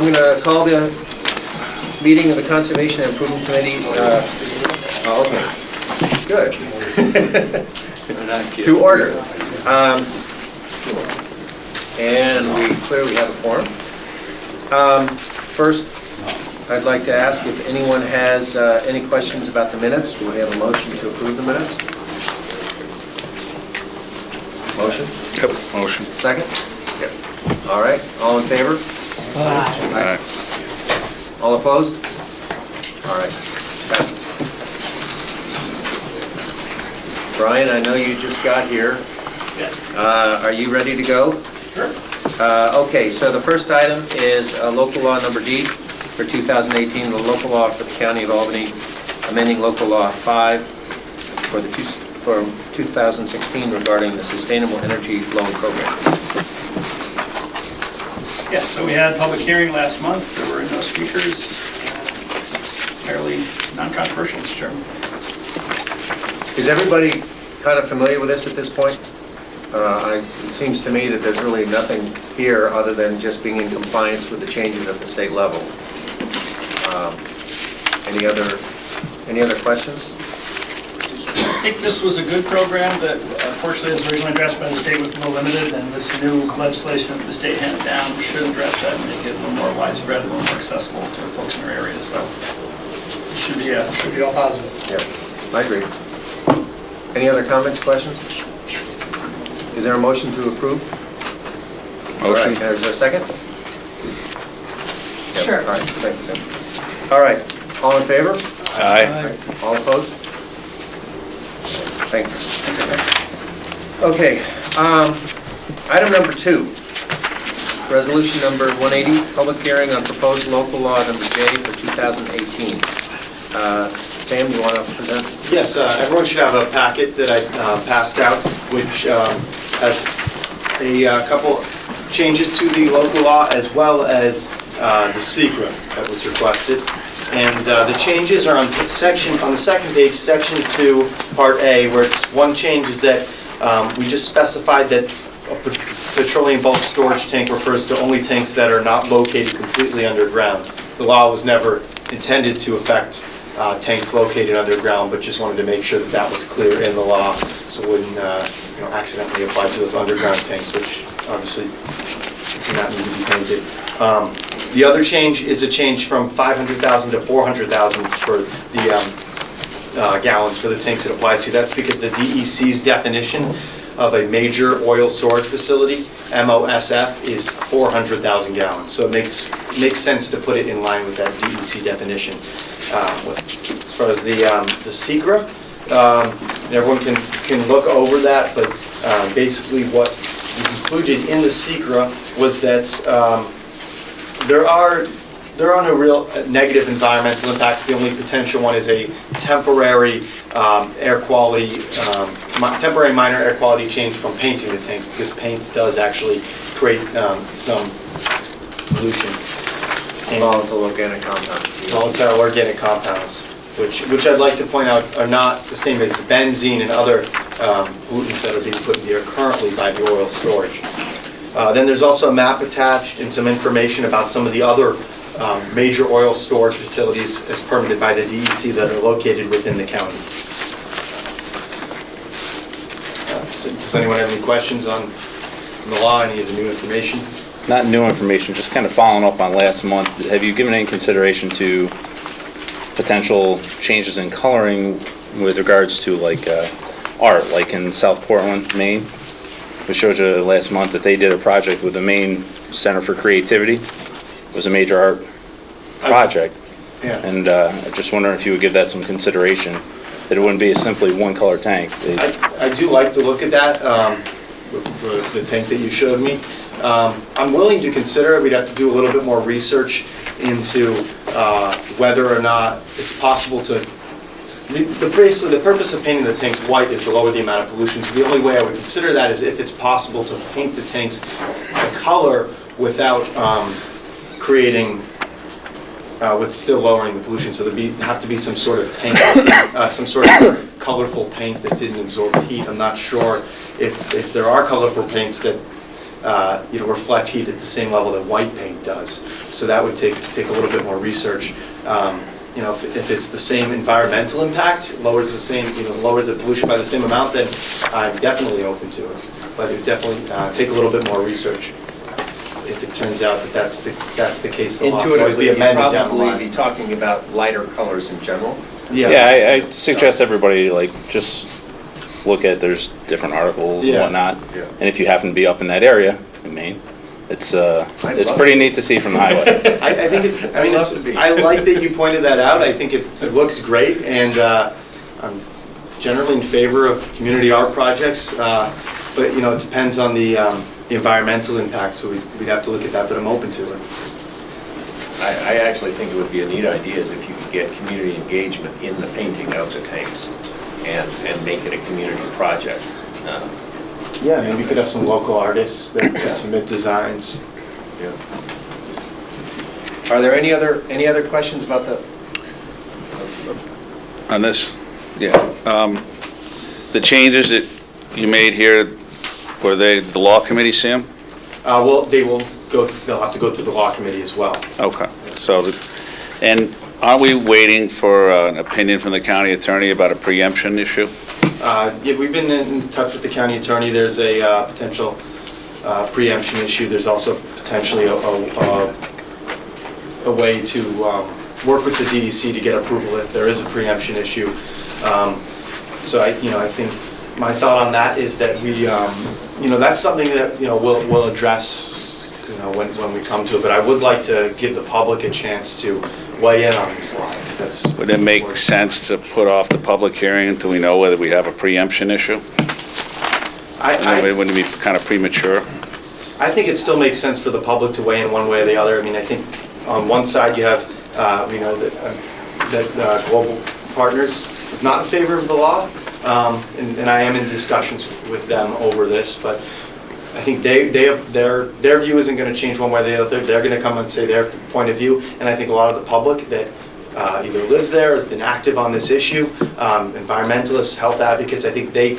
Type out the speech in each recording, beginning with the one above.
I'm going to call the meeting of the Conservation and Improvement Committee. Okay, good. To order. And we clearly have a quorum. First, I'd like to ask if anyone has any questions about the minutes. Do we have a motion to approve the minutes? Motion? Yep, motion. Second? Yep. All right, all in favor? Aye. All opposed? All right, passes. Brian, I know you just got here. Yes. Are you ready to go? Sure. Okay, so the first item is local law number D for 2018, the local law for the County of Albany, amending local law 5 for 2016 regarding the Sustainable Energy Loan Program. Yes, so we had a public hearing last month. There were no speakers. It's fairly non-controversial, Mr. Chairman. Is everybody kind of familiar with this at this point? It seems to me that there's really nothing here other than just being in compliance with the changes at the state level. Any other questions? I think this was a good program that unfortunately as originally drafted by the state was a little limited, and this new legislation that the state handed down should address that and make it a little more widespread, a little more accessible to folks in our areas. So it should be all positive. Yeah, I agree. Any other comments, questions? Is there a motion to approve? All right, Motion. there's a second? Yep, Sure. All right, thanks, Sam. All right, all in favor? Aye. All opposed? Thank you. Okay, item number 2, resolution number 180, public hearing on proposed local law number J for 2018. Sam, you want to present? Yes, everyone should have a packet that I passed out, which has a couple changes to the local law as well as the secret that was requested. And the changes are on the second page, section 2, part A, where one change is that we just specified that a petroleum bulk storage tank refers to only tanks that are not located completely underground. The law was never intended to affect tanks located underground, but just wanted to make sure that that was clear in the law, so it wouldn't accidentally apply to those underground tanks, which obviously do not need to be painted. The other change is a change from 500,000 to 400,000 for the gallons for the tanks it applies to. That's because the DEC's definition of a major oil storage facility, MOSF, is 400,000 gallons. So it makes sense to put it in line with that DEC definition. As far as the SECRA, everyone can look over that, but basically what we included in the SECRA was that there are no real negative environmental impacts. The only potential one is a temporary temporary minor air quality change from painting the tanks, because paint does actually create some pollution. Volatile organic compounds. Volatile organic compounds, which I'd like to point out are not the same as benzene and other pollutants that are being put in the air currently by the oil storage. Then there's also a map attached and some information about some of the other major oil storage facilities as permitted by the DEC that are located within the county. Does anyone have any questions on the law, any of the new information? Not new information, just kind of following up on last month. Have you given any consideration to potential changes in coloring with regards to like art, like in South Portland, Maine? We showed you last month that they did a project with the Maine Center for Creativity. It was a major art project. Yeah. And I just wondering if you would give that some consideration, that it wouldn't be a simply one color tank. I do like to look at that, the tank that you showed me. I'm willing to consider it. We'd have to do a little bit more research into whether or not it's possible to. Basically, the purpose of painting the tanks white is to lower the amount of pollution. So the only way I would consider that is if it's possible to paint the tanks a color without creating, with still lowering the pollution. So there'd have to be some sort of tank, some sort of colorful paint that didn't absorb heat. I'm not sure if there are colorful paints that reflect heat at the same level that white paint does. So that would take a little bit more research. If it's the same environmental impact, lowers the pollution by the same amount, then I'm definitely open to it. But it would definitely take a little bit more research. If it turns out that that's the case, the law will always Intuitively, be you'd amended down the probably line. be talking about lighter colors in general. Yeah, I suggest everybody, like, just look at, there's different articles and Yeah. whatnot. Yeah. And if you happen to be up in that area, in Maine, it's pretty neat to see from the highway. I think I like that you pointed that out. I think it looks great, and I'm generally in favor of community art projects, but it depends on the environmental impact, so we'd have to look at that, but I'm open to it. I actually think it would be a neat idea is if you could get community engagement in the painting of the tanks and make it a community project. Yeah, maybe we could have some local artists that could submit designs. Yeah. Are there any other questions about the? On this, yeah. The changes that you made here, were they the law committee, Sam? Well, they'll have to go through the law committee as well. Okay, so, and are we waiting for an opinion from the county attorney about a preemption issue? Yeah, we've been in touch with the county attorney. There's a potential preemption issue. There's also potentially a way to work with the DEC to get approval if there is a preemption issue. So I think my thought on that is that we, that's something that we'll address when we come to it. But I would like to give the public a chance to weigh in on this line. Would it make sense to put off the public hearing until we know whether we have a preemption issue? Wouldn't it be kind of premature? I think it still makes sense for the public to weigh in one way or the other. I mean, I think on one side you have, that Global Partners is not in favor of the law, and I am in discussions with them over this, but I think their view isn't going to change one way or the other. They're going to come and say their point of view, and I think a lot of the public that either lives there, has been active on this issue, environmentalists, health advocates, I think they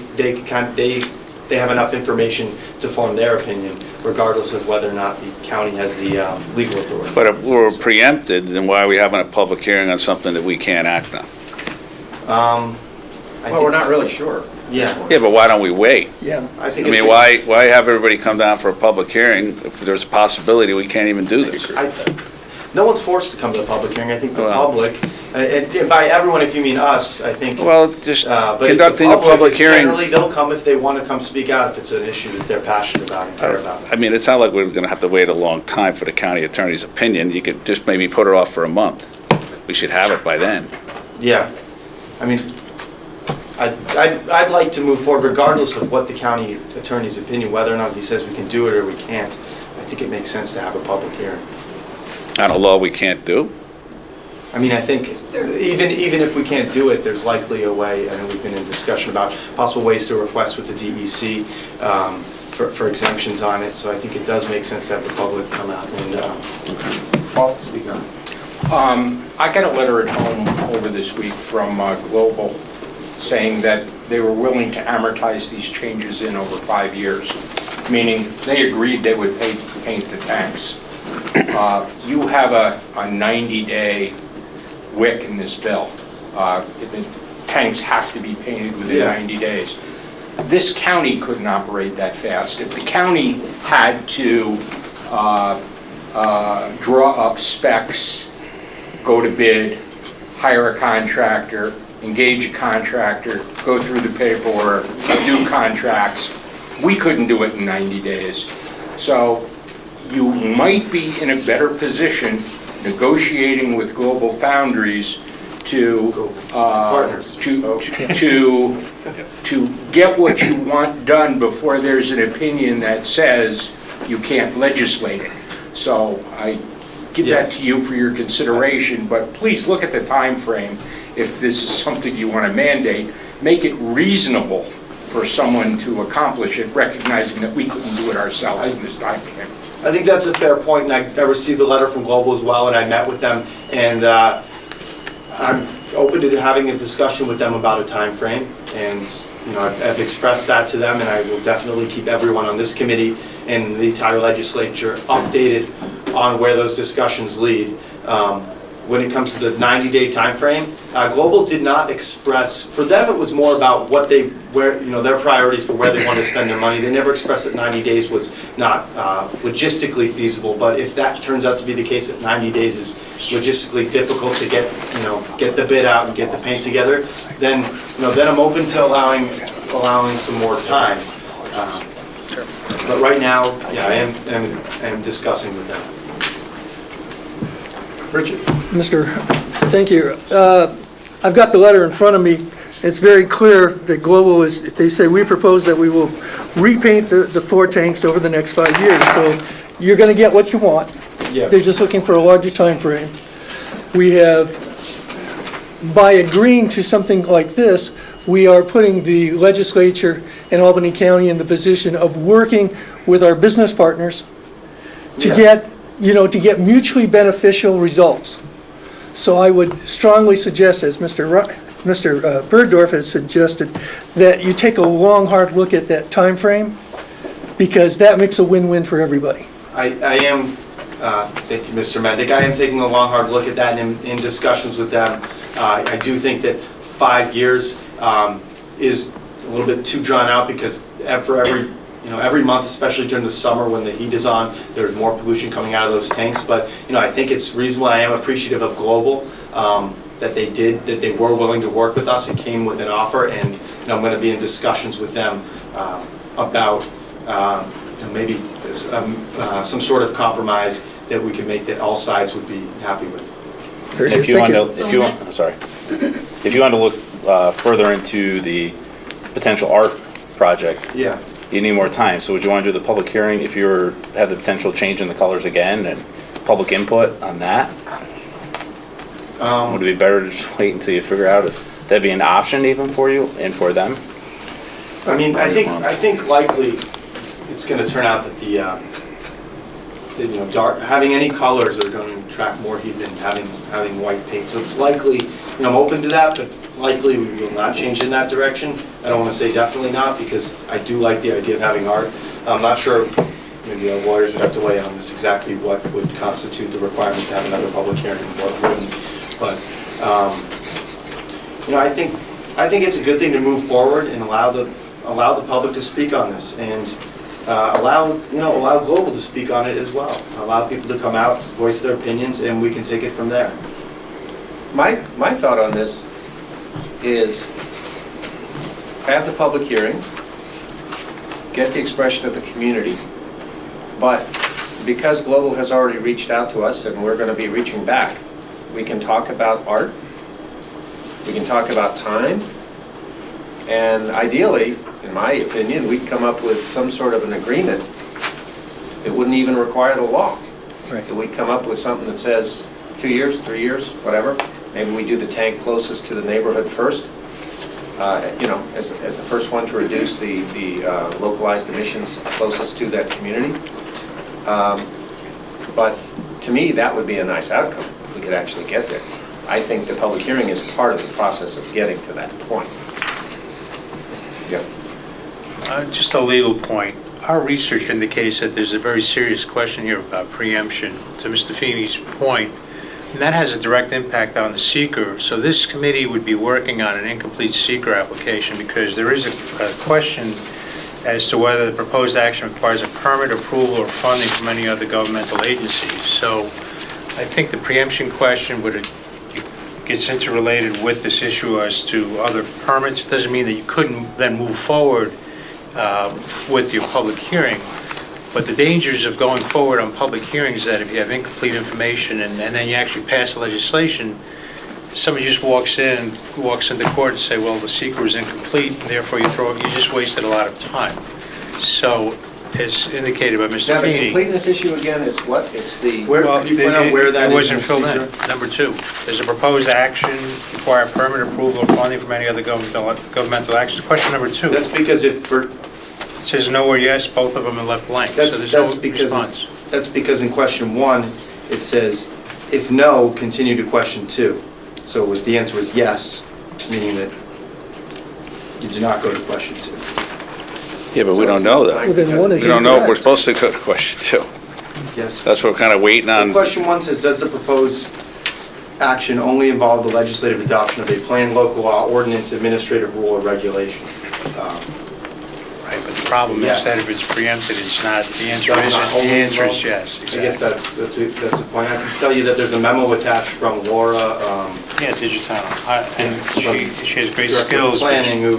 have enough information to form their opinion, regardless of whether or not the county has the legal authority. But if we're preempted, then why are we having a public hearing on something that we can't act on? Well, we're not really sure. Yeah. Yeah, but why don't we wait? I think I mean, why have everybody come down for a public hearing if there's a possibility we can't even do this? No one's forced to come to the public hearing. I think the Well- public, and by everyone, if you mean us, I think. Well, just but if the conducting a public is hearing, Generally, they'll come if they want to come speak out, if it's an issue that they're passionate about and care about. I mean, it's not like we're gonna have to wait a long time for the county attorney's opinion. You could just maybe put it off for a month. We should have it by then. Yeah, I mean, I'd like to move forward regardless of what the county attorney's opinion, whether or not he says we can do it or we can't. I think it makes sense to have a public hearing. On a law we can't do? I mean, I think even if we can't do it, there's likely a way, and we've been in discussion about possible ways to request with the DEC for exemptions on it, so I think it does make sense to have the public come out and Paul, speak on it. I got a letter at home over this week from Global saying that they were willing to amortize these changes in over 5 years, meaning they agreed they would paint the tanks. You have a 90-day wick in this bill. The tanks have to be painted within 90 days. This county couldn't operate that fast. If the county had to draw up specs, go to bid, hire a contractor, engage a contractor, go through the paperwork, do contracts, we couldn't do it in 90 days. So you might be in a better position negotiating with Global Foundries to Partners. to get what you want done before there's an opinion that says you can't legislate it. So I give that to you for your consideration, but please look at the time frame. If this is something you want to mandate, make it reasonable for someone to accomplish it, recognizing that we couldn't do it ourselves in this time frame. I think that's a fair point, and I received a letter from Global as well, and I met with them, and I'm open to having a discussion with them about a time frame, and I've expressed that to them, and I will definitely keep everyone on this committee and the entire legislature updated on where those discussions lead. When it comes to the 90-day timeframe, Global did not express, for them it was more about their priorities for where they want to spend their money. They never expressed that 90 days was not logistically feasible, but if that turns out to be the case, that 90 days is logistically difficult to get the bid out and get the paint together, then I'm open to allowing some more time. But right now, yeah, I am discussing with them. Richard? Thank you. I've got the letter in front of me. It's very clear that Global they say, we propose that we will repaint the 4 tanks over the next 5 years. So you're going to get what you want. Yeah. They're just looking for a larger time frame. We have, by agreeing to something like this, we are putting the legislature and Albany County in the position of working with our business partners to Yeah. get mutually beneficial results. So I would strongly suggest, as Mr. Bergdorf has suggested, that you take a long, hard look at that time frame, because that makes a win-win for everybody. I am, thank you, Mr. Mendick. I am taking a long, hard look at that in discussions with them. I do think that 5 years is a little bit too drawn out, because for every month, especially during the summer when the heat is on, there's more pollution coming out of those tanks. But I think it's reasonable. I am appreciative of Global that they were willing to work with us and came with an offer, and I'm going to be in discussions with them about maybe some sort of compromise that we can make that all sides would be happy with. Very And good. Thank you. if you want to look further into the potential art project, Yeah. you need more time. So would you want to do the public hearing if you have the potential change in the colors again and public input on that? Would it be better to just wait until you figure out if that'd be an option even for you and for them? I mean, I think likely it's going to turn out that having any colors are going to attract more heat than having white paint. So it's likely, I'm open to that, but likely we will not change in that direction. I don't want to say definitely not, because I do like the idea of having art. I'm not sure, maybe our lawyers would have to weigh in on this, exactly what would constitute the requirement to have another public hearing and what wouldn't. But I think it's a good thing to move forward and allow the public to speak on this, and allow Global to speak on it as well. Allow people to come out, voice their opinions, and we can take it from there. My thought on this is have the public hearing, get the expression of the community, but because Global has already reached out to us and we're going to be reaching back, we can talk about art, we can talk about time, and ideally, in my opinion, we'd come up with some sort of an agreement that wouldn't even require the law. Right. That we'd come up with something that says 2 years, 3 years, whatever. Maybe we do the tank closest to the neighborhood first, as the first one to reduce the localized emissions closest to that community. But to me, that would be a nice outcome if we could actually get there. I think the public hearing is part of the process of getting to that point. Yeah. Just a legal point. Our research indicates that there's a very serious question here about preemption, to Mr. Feeney's point, and that has a direct impact on the seeker. So this committee would be working on an incomplete seeker application, because there is a question as to whether the proposed action requires a permit, approval, or funding from any other governmental agency. So I think the preemption question gets interrelated with this issue as to other permits. It doesn't mean that you couldn't then move forward with your public hearing. But the dangers of going forward on public hearings is that if you have incomplete information and then you actually pass the legislation, somebody just walks into court and say, well, the seeker is incomplete, and therefore you just wasted a lot of time. So, as indicated by Mr. Now, the Feeney. completeness issue again is what? It's the... Could you point out where that is? It wasn't in filled the in. Number 2, there's a proposed action, require permit, approval, or funding from any other governmental action. Question number 2. That's because It says no or yes, both of them are left blank, so there's no response. That's because in question 1, it says, if no, continue to question 2. So the answer was yes, meaning that You do not go to question 2. Yeah, but we don't know that. Well, then one is We don't know if we're incorrect. supposed to go to question 2. Yes. That's what we're kind of waiting on. Question 1 says, does the proposed action only involve the legislative adoption of a planned local law, ordinance, administrative rule, or regulation? Right, but the problem Yes. is that if it's preempted, it's not, the answer Does not isn't, the only answer is involve- yes, I guess exactly. that's a point. I can tell you that there's a memo attached from Laura, Yeah, Digitano, and she has great Director of skills. but Planning, who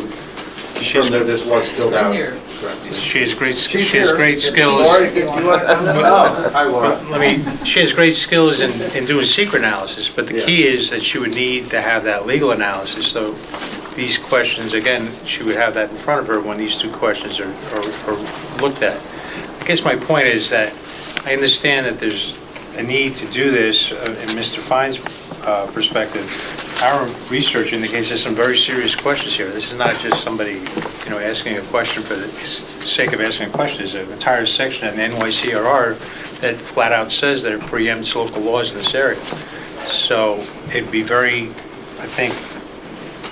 confirmed that this was filled out. Here. correctly. She has great, She's she has here. great skills. Laura, you want to comment? Oh, hi, Laura. Let me, she has great skills in doing secret analysis, but the key is that she would need to have that legal analysis, so these questions, again, she would have that in front of her when these two questions are looked at. I guess my point is that I understand that there's a need to do this, in Mr. Fine's perspective. Our research indicates there's some very serious questions here. This is not just somebody, asking a question for the sake of asking a question. There's an entire section in NYCRR that flat out says that it preempts local laws in this area. So it'd be I think,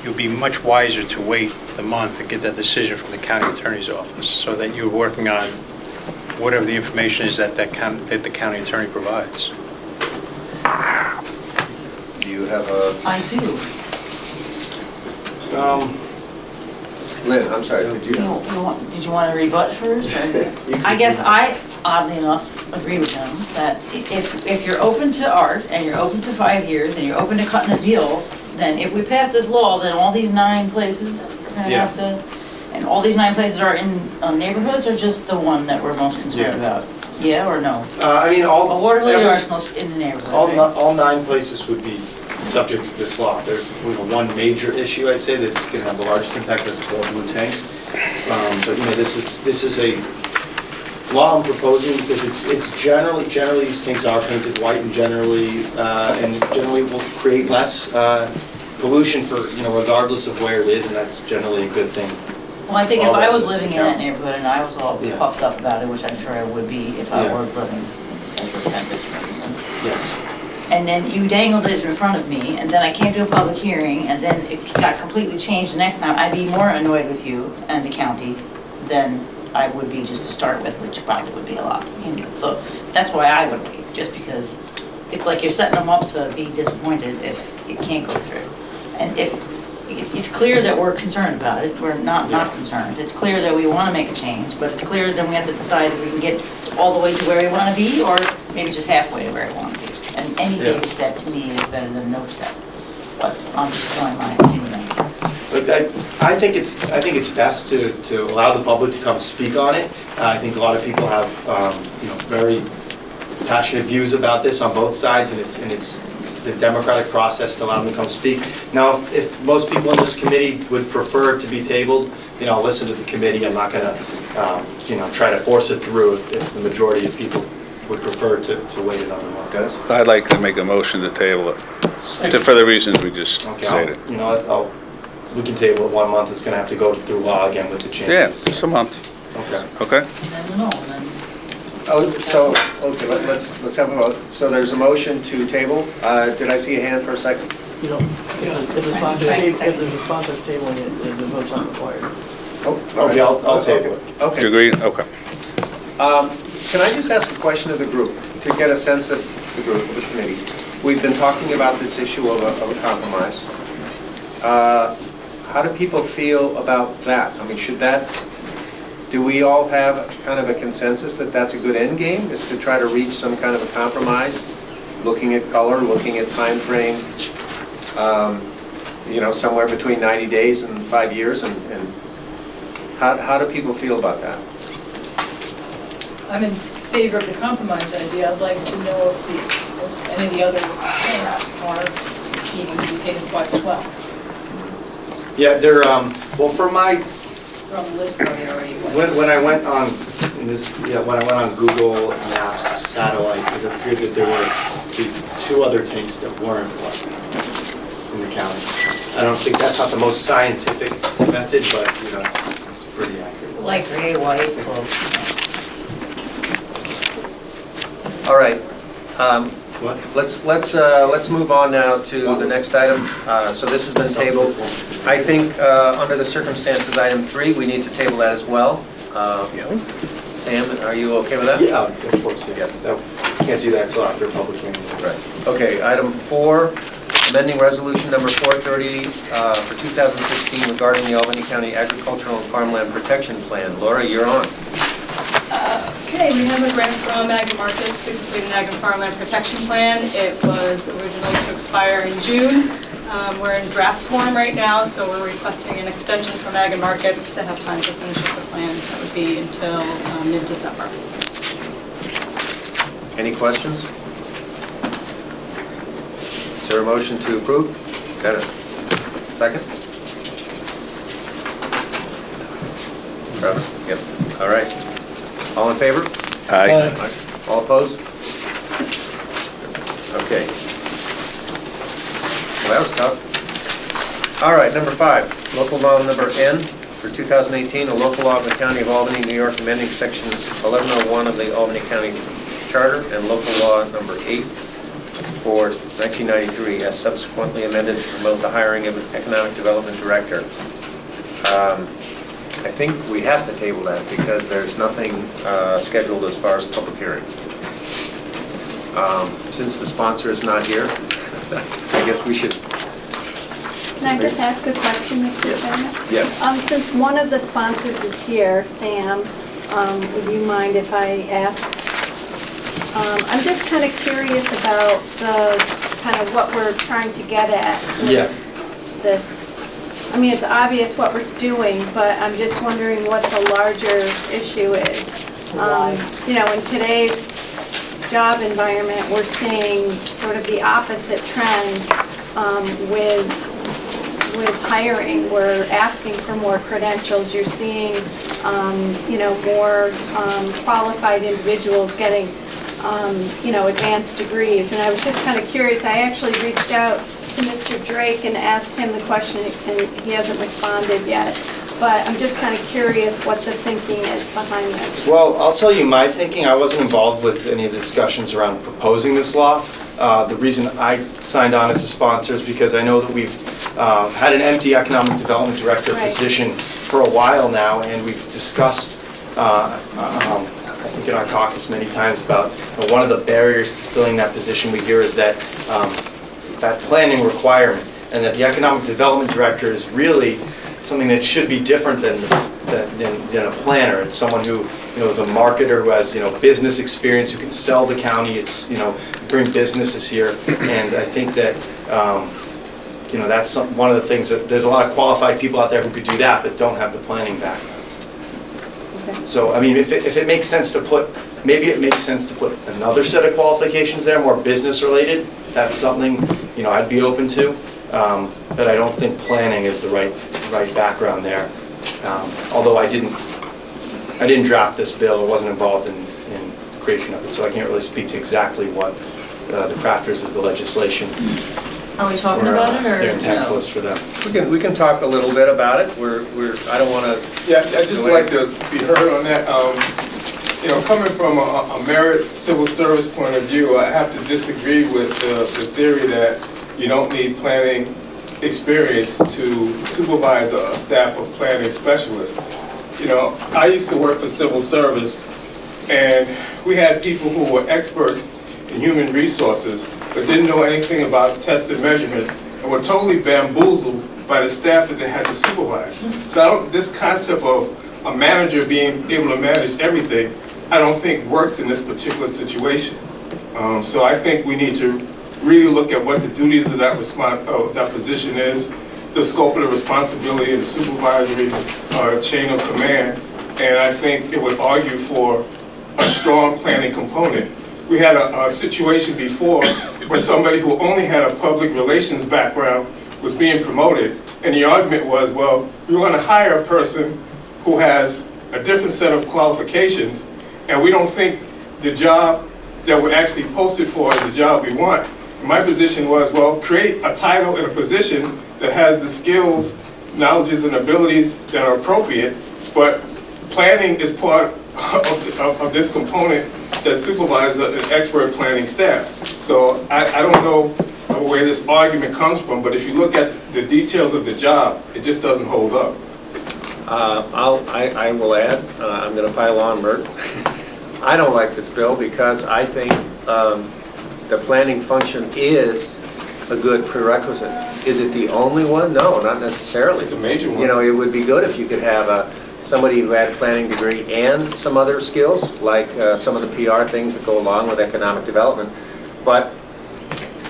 you'll be much wiser to wait the month and get that decision from the county attorney's office, so that you're working on whatever the information is that the county attorney provides. Do you have a, I do. Lynn, I'm sorry, did you? Did you want to rebut first? or- I guess I, oddly enough, agree with him that if you're open to art and you're open to 5 years and you're open to cutting a deal, then if we pass this law, then all these 9 places are gonna Yeah. have to, and all these 9 places are in neighborhoods or just the one that we're most concerned Yeah. about? Yeah or no? I mean, Well, Waterloo every- are most in the neighborhood, right? all 9 places would be subject to this law. There's one major issue, I'd say, that's going to have the largest impact, that's the blue tanks. But, this is a law I'm proposing because it's generally these tanks are painted white and generally will create less pollution for, regardless of where it is, and that's generally a good thing. Well, I think if all I was residents living in in that town. neighborhood and I was all Yeah. puffed up about it, which I'm sure I would be if I Yeah. was living in Prentice, for instance. Yes. And then you dangled it in front of me, and then I came to a public hearing, and then it got completely changed the next time, I'd be more annoyed with you and the county than I would be just to start with, which probably would be a lot to begin with. So that's why I would be, just because it's like you're setting them up to be disappointed if it can't go through. And it's clear that we're concerned about it, we're not concerned. It's clear that we want to make a change, but it's clear then we have to decide if we can get all the way to where we want to be, or maybe just halfway to where we want to be. And any baby step to me is better than no step. But I'm just telling my opinion. Look, I think it's best to allow the public to come speak on it. I think a lot of people have, very passionate views about this on both sides, and it's the democratic process to allow them to come speak. Now, if most people in this committee would prefer it to be tabled, I'll listen to the committee. I'm not gonna, try to force it through if the majority of people would prefer to wait another month. Dennis? I'd like to make a motion to table it, for the reasons we just Okay, stated. we can table it 1 month. It's gonna have to go through law again with the Yeah, changes. just a month, Okay. okay? And then no, and then Oh, so, okay, let's have a vote. So there's a motion to table. Did I see a hand for a second? You know, if the sponsor, if the sponsor's tabling it, then the vote's not required. Oh, all right. Okay, I'll table it. You Okay. agree? Okay. Can I just ask a question of the group, to get a sense of the group, of this committee? We've been talking about this issue of a compromise. How do people feel about that? I mean, do we all have kind of a consensus that that's a good end game, is to try to reach some kind of a compromise, looking at color, looking at time frame, somewhere between 90 days and 5 years, and how do people feel about that? I'm in favor of the compromise idea. I'd like to know if any of the other things are even communicated quite as well. Yeah, they're, from my They're on the list where they already went. When I went on Google Maps satellite, it appeared that there were 2 other tanks that weren't in the county. I don't think that's not the most scientific method, but it's pretty accurate. like gray, white, well, All right. What? Let's move on now to the next item. So this has been tabled. I think, under the circumstances, item 3, we need to table that as well. Sam, are you okay with that? Yeah, of course, yeah. Can't do that until after a public hearing. Right. Okay, item 4, amending resolution number 430 for 2016 regarding the Albany County Agricultural and Farmland Protection Plan. Laura, you're on. Okay, we have a grant from Ag and Marcus to complete an Ag and Farmland Protection Plan. It was originally to expire in June. We're in draft form right now, so we're requesting an extension from Ag and Markets to have time to finish up the plan. That would be until mid-December. Any questions? Is there a motion to approve? Got it. Second? Travis? Yep. All right. All in favor? Aye. All opposed? Okay. Well, that was tough. All right, number 5, local law number N for 2018, a local law of the County of Albany, New York, amending sections 1101 of the Albany County Charter and local law number 8 for 1993, as subsequently amended to promote the hiring of an economic development director. I think we have to table that because there's nothing scheduled as far as public hearing. Since the sponsor is not here, I guess we should. Can I just ask a question, Mr. Chairman? Yes. Since one of the sponsors is here, Sam, would you mind if I ask? I'm just kind of curious about what we're trying to get at with this. I mean, it's obvious what we're doing, but I'm just wondering what the larger issue is. In today's job environment, we're seeing sort of the opposite trend with hiring. We're asking for more credentials. You're seeing, more qualified individuals getting, advanced degrees. And I was just kind of curious. I actually reached out to Mr. Drake and asked him the question, and he hasn't responded yet. But I'm just kind of curious what the thinking is behind that. Well, I'll tell you my thinking. I wasn't involved with any of the discussions around proposing this law. The reason I signed on as a sponsor is because I know that we've had an empty economic development director position for a while now, and we've discussed, I think in our caucus many times, about one of the barriers to filling that position we hear is that planning requirement, and that the economic development director is really something that should be different than a planner. It's someone who is a marketer, who has business experience, who can sell the county. It's bring businesses here, and I think that that's one of the things that there's a lot of qualified people out there who could do that, but don't have the planning background. Okay. So I mean, if it makes sense to put, maybe it makes sense to put another set of qualifications there, more business related. That's something I'd be open to, but I don't think planning is the right background there. Although I didn't draft this bill, or wasn't involved in the creation of it, so I can't really speak to exactly what the crafters of the legislation. Are we talking about it, or? Their intent was for them. We can talk a little bit about it. I don't want to. Yeah, I'd just like to be heard on that. Coming from a merit civil service point of view, I have to disagree with the theory that you don't need planning experience to supervise a staff of planning specialists. I used to work for civil service, and we had people who were experts in human resources, but didn't know anything about tested measurements, and were totally bamboozled by the staff that they had to supervise. So this concept of a manager being able to manage everything, I don't think works in this particular situation. So I think we need to really look at what the duties of that position is, the scope of the responsibility of the supervisory chain of command, and I think it would argue for a strong planning component. We had a situation before where somebody who only had a public relations background was being promoted, and the argument was, well, we want to hire a person who has a different set of qualifications, and we don't think the job that we're actually posted for is the job we want. And my position was, well, create a title and a position that has the skills, knowledges, and abilities that are appropriate, but planning is part of this component that supervise an expert planning staff. So I don't know where this argument comes from, but if you look at the details of the job, it just doesn't hold up. I will add, I'm going to pile on, Bert. I don't like this bill because I think the planning function is a good prerequisite. Is it the only one? No, not necessarily. It's a major one. You know, it would be good if you could have somebody who had a planning degree and some other skills, like some of the PR things that go along with economic development. But,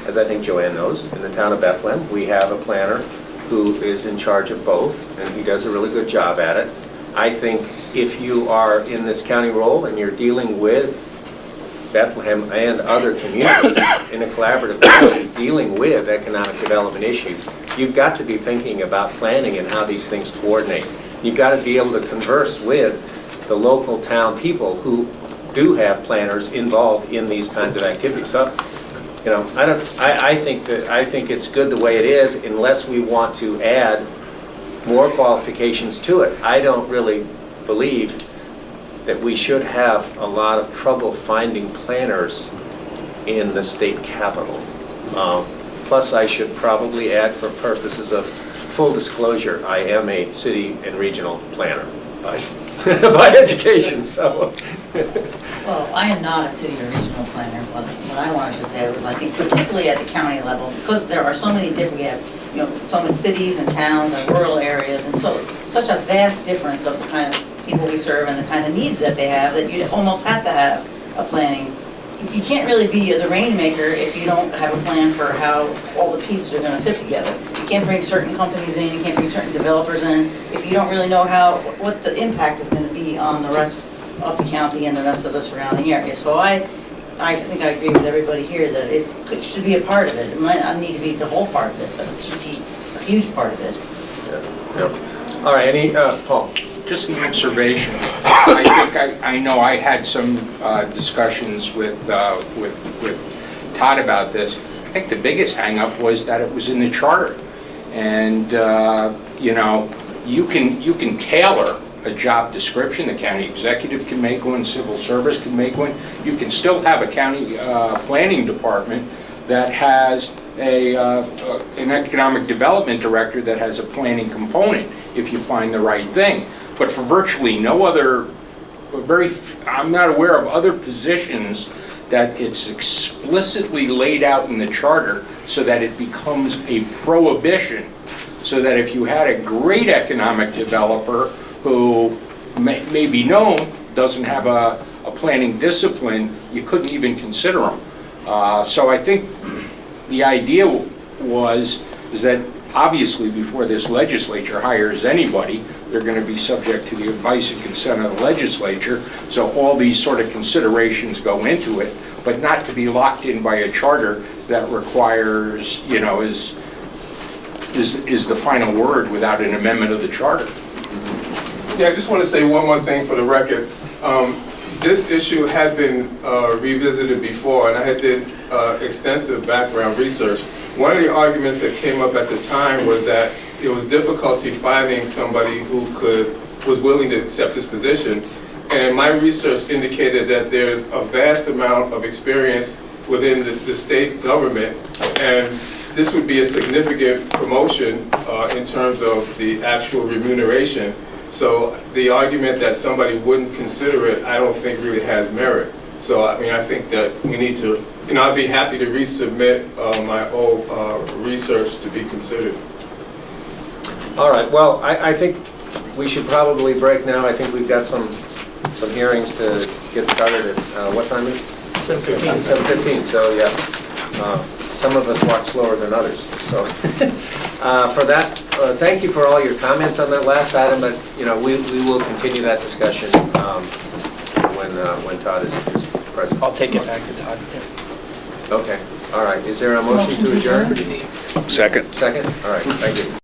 as I think Joanne knows, in the town of Bethlehem, we have a planner who is in charge of both, and he does a really good job at it. I think if you are in this county role and you're dealing with Bethlehem and other communities in a collaborative way, dealing with economic development issues, you've got to be thinking about planning and how these things coordinate. You've got to be able to converse with the local town people who do have planners involved in these kinds of activities. So, you know, I think it's good the way it is, unless we want to add more qualifications to it. I don't really believe that we should have a lot of trouble finding planners in the state capital. Plus, I should probably add, for purposes of full disclosure, I am a city and regional planner by education, so. Well, I am not a city or regional planner, but what I wanted to say was, I think particularly at the county level, because there are so many different, we have, you know, so many cities and towns and rural areas, and so, such a vast difference of the kind of people we serve and the kind of needs that they have, that you almost have to have a planning. You can't really be the rainmaker if you don't have a plan for how all the pieces are gonna fit together. You can't bring certain companies in, you can't bring certain developers in, if you don't really know what the impact is gonna be on the rest of the county and the rest of the surrounding area. So I think I agree with everybody here that it should be a part of it. It might not need to be the whole part of it, but it should be a huge part of it. Yeah. All right, Paul? Just an observation. I know I had some discussions with Todd about this. I think the biggest hang-up was that it was in the charter. And, you know, you can tailor a job description. The county executive can make one, civil service can make one. You can still have a county planning department that has an economic development director that has a planning component if you find the right thing. But for virtually no other, I'm not aware of other positions that it's explicitly laid out in the charter so that it becomes a prohibition, so that if you had a great economic developer who may be known, doesn't have a planning discipline, you couldn't even consider them. So I think the idea is that obviously before this legislature hires anybody, they're going to be subject to the advice and consent of the legislature. So all these sort of considerations go into it, but not to be locked in by a charter that requires, you know, is the final word without an amendment of the charter. Yeah, I just want to say one more thing for the record. This issue had been revisited before, and I did extensive background research. One of the arguments that came up at the time was that it was difficulty finding somebody who was willing to accept this position. And my research indicated that there's a vast amount of experience within the state government, and this would be a significant promotion in terms of the actual remuneration. So the argument that somebody wouldn't consider it, I don't think really has merit. So I mean, I think that we need to, you know, I'd be happy to resubmit my old research to be considered. All right, well, I think we should probably break now. I think we've got some hearings to get started at, what time is it? 7:15. 7:15, so yeah. Some of us walk slower than others, so. For that, thank you for all your comments on that last item, but, you know, we will continue that discussion when Todd is present. I'll take it back to Todd. Okay, all right. Is there a motion to adjourn? Second. Second? All right, thank you.